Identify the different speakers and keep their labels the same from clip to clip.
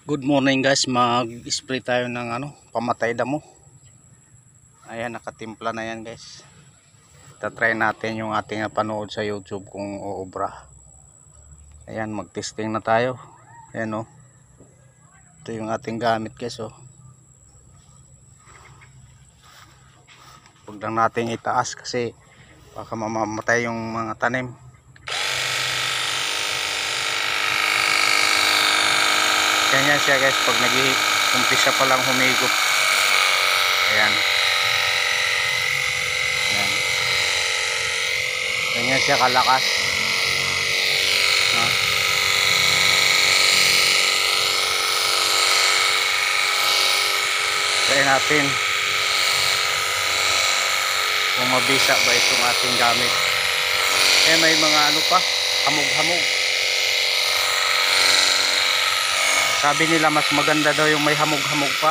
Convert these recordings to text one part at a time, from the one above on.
Speaker 1: Good morning guys, mag-spray tayo ng pamatay damo. Ayan, nakatimpla na yan guys. Tatry natin yung ating napanood sa YouTube kung uubra. Ayan, mag-testing na tayo. Ayan ito yung ating gamit guys Huwag lang natin itaas kasi baka mamamatay yung mga tanim. Ganyan siya guys pag nag-umpisa pa lang humigop. Ayan. Ayan. Ganyan siya kalakas. Try natin kung mabisa ba itong ating gamit. May mga pa, hamog-hamog. Sabi nila mas maganda daw yung may hamog-hamog pa.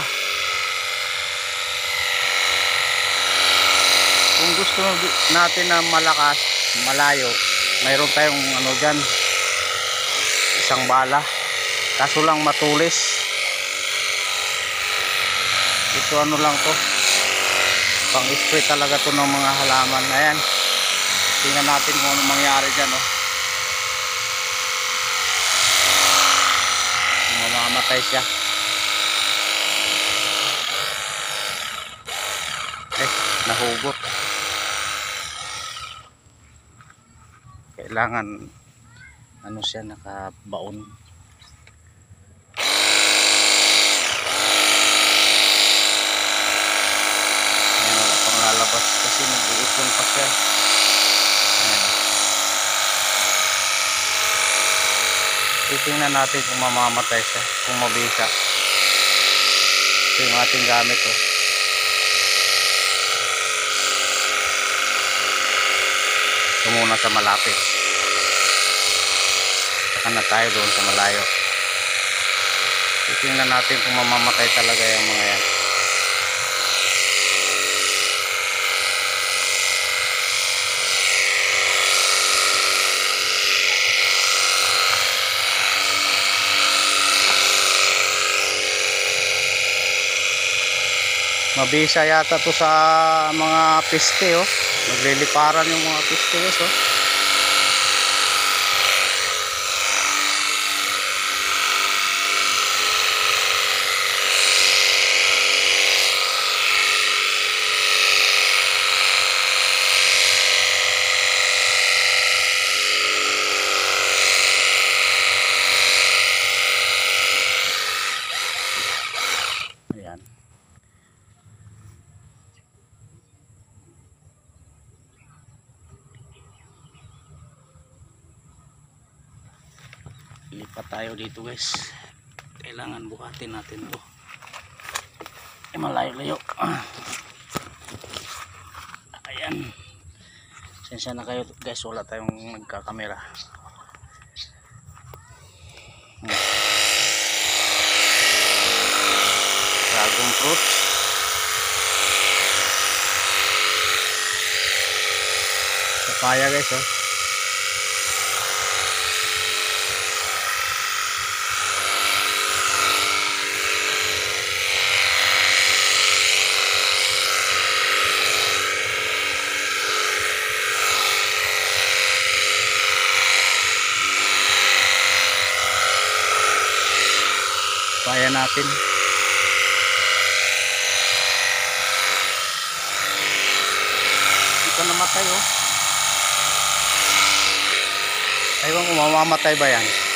Speaker 1: Kung gusto natin na malakas, malayo, mayroon tayong dyan, isang bala. Kaso lang matulis. Ito lang to, pang spray talaga to ng mga halaman. Ayan, tingnan natin kung ano mangyari dyan mamamatay siya. Nahugot. Kailangan siya nakabaon. Wala pang lalabas kasi nag-iipon pa siya. Titingnan natin kung mamamatay siya, kung mabisa. Ito yung ating gamit Ito muna sa malapit, saka na tayo doon sa malayo. Titingnan natin kung mamamatay talaga yung mga yan. Mabisa yata to sa mga piste nagliliparan yung mga piste guys Ayan. Lipat tayo dito guys, kailangan buhatin natin to. Malayo-layo. Ayan, sensya na kayo guys, wala tayong nagkakamera. Dragon fruit. Papaya guys Papaya natin. Ito namatay Aywan ko mamamatay ba yan.